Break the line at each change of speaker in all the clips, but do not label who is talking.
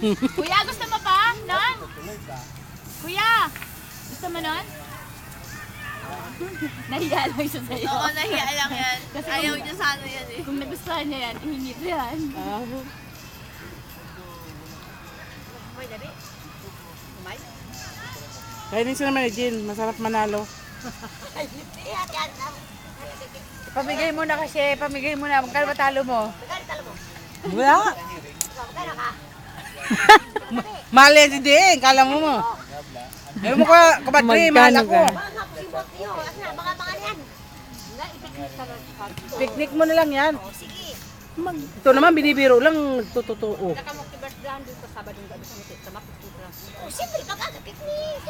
Kuya, gusto mo pa? Non? Kuya, gusto mo non? Nahiya lang siya sa'yo.
Oo, nahiya lang yan.
Kasi
Ayaw
kung-
niya sana yan eh.
Kung nagustuhan niya yan, ihingit yan.
Uy, dali. Kumay?
Kainis naman ni Jean, masarap manalo.
Pamigay mo na kasi, pamigay mo na. Magkano ba talo mo?
Wala. Mali si Jean, kala mo mo. Ayaw mo ko, kabatri, mahal ako. Picnic mo na lang yan. Ito naman, binibiro lang, totoo.
Siyempre, magkakapiknik.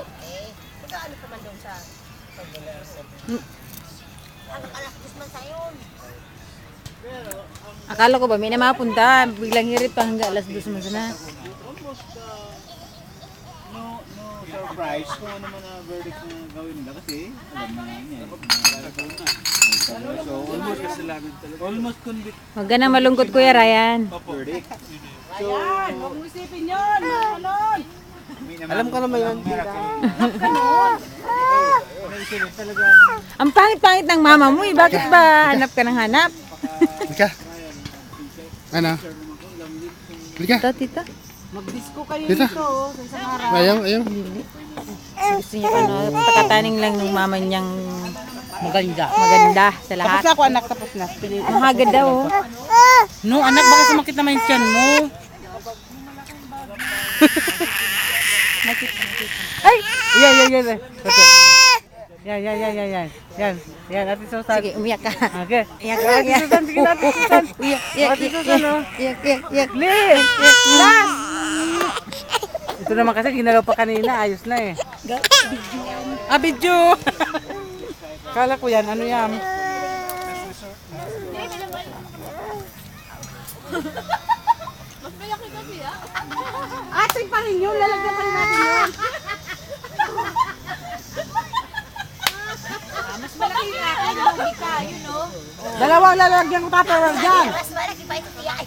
Magkaano pa man doon sa... Anak-anak, man sa'yo.
Akala ko ba, may namapunta. Biglang hirit pa hanggang alas 2 mo sana.
No surprise kung ano man ang verdict na gawin nila kasi alam na nga niya. So almost kasalanan talaga. Almost convict
Huwag ka na malungkot, Kuya Ryan.
verdict.
Ayan, huwag mo isipin yun. Ano? Alam ko naman yun.
Naisipin talaga
Ang pangit-pangit ng mama mo eh. Bakit ba hanap ka ng hanap?
Lika. Ano? Lika.
Tita, tita.
Mag-disco kayo
Dito.
dito, sa isang araw.
Ayaw, ayaw.
Gusto niya ano, pakataning lang ng mama niyang
Maganda.
maganda sa
Tapos
lahat.
na ako, anak, tapos na.
Ang hagad daw. Oh.
No, anak, baka sumakit naman yung tiyan mo.
Ay!
Yan, yan, yan. Okay. Yan, yan, yan, yan, yan. Yan, yan, Ate Susan.
Sige, umiyak ka.
Okay.
Iyak ka,
Ate
iyak.
Susan, sige, Ate Susan.
Iyak, iyak,
Ate
iyak,
Susan, oh.
iyak, iyak, iyak.
Please! Last! Ito naman kasi ginalaw pa kanina, ayos na eh. Video! Kala ko yan, ano yan?
Mas malaki kasi ah.
Ating pa rin yun, lalagyan pa rin natin yun.
Mas malaki yung akin, hindi ka, you know.
Dalawang lalagyan ko tupperware dyan.
Mas malaki pa ito tiyak.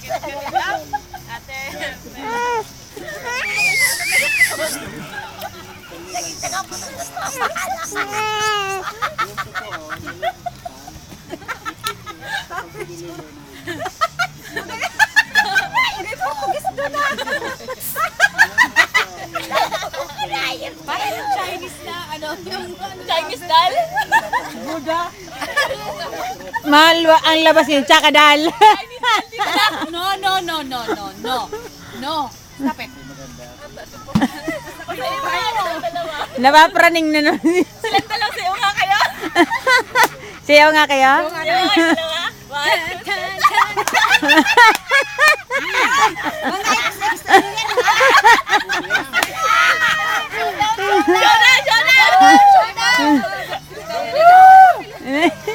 Ate. Parang yung Chinese na, ano, yung Chinese doll.
Buda.
Mahal ang labas niya, tsaka dal.
No, no, no, no, no, no. No. Stop it.
Napapraning na nun.
Silang dalaw sa'yo nga kayo.
Sayaw nga kayo?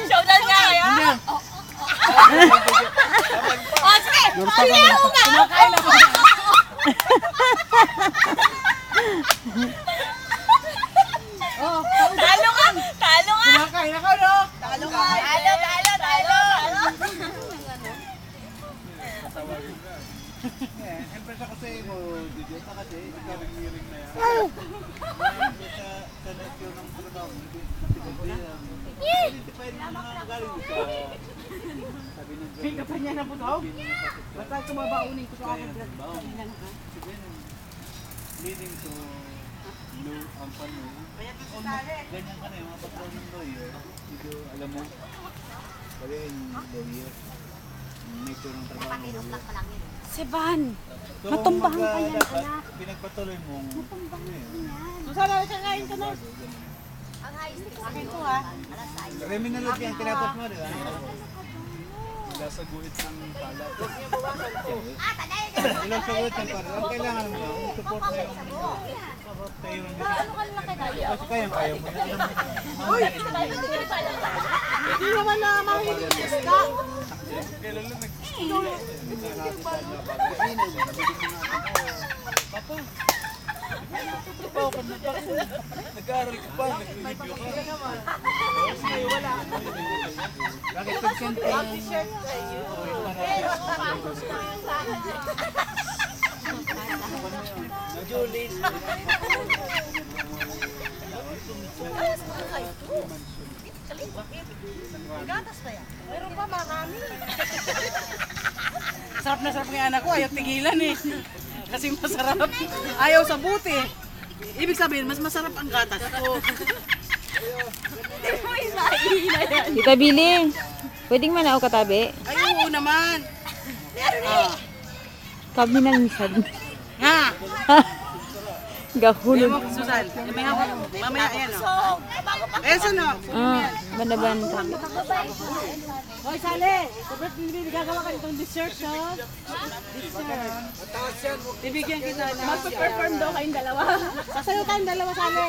Showdown nga kayo. Oh, sige. Ayaw nga. Talo ka. Talo ka.
Kumakain ako, no?
Talo ka. Talo, talo, talo.
Siyempre sa kasi mo, dito pa kasi, ikaw ang hearing na yan. Sa netyo ng trabaho, hindi pa yung mga galing sa sabi ng
Pick up niya na butog. Basta tumabaunin ko sa akin.
leading to low ang pano. Ganyan ka na yung mga patrol ng lawyer. Dito, alam mo, sabi yung lawyer, yung nature ng trabaho ng lawyer.
Seban.
So,
Matumbahan ka yan,
dapat
anak.
pinagpatuloy mong
Susana, kakain ka na.
Ang ayos nito.
Akin to, ha?
Terminology ang tinatap mo, di ba? Mula sa guhit ng pala.
Ah, tagay.
Ilang sa guhit ng pala. Ang kailangan mo, support na yung support na yung kasi kaya mo.
Hindi naman na mahilig yung iska.
Kailan lang nag-aaral ka pa, nag-review ka. Bakit consent ka?
Julie.
Gatas pa yan. Meron pa marami.
Sarap na sarap ng anak ko, ayaw tigilan eh. Kasi masarap. Ayaw sa buti. Ibig sabihin, mas masarap ang gatas ko.
Tita Billy, pwedeng man ako katabi?
Ay, oo naman.
Kami nang misad.
Ha?
Gahulog.
Ewan ko, Susan. May hawak. Mamaya, ayan o. Ayan, saan o?
Banaban.
Hoy, Sale! Sabat, gagawa ka nitong dessert, no? Dessert. Bibigyan kita na.
Mag-perform daw kayong dalawa.
Sasayo tayong dalawa, Sale.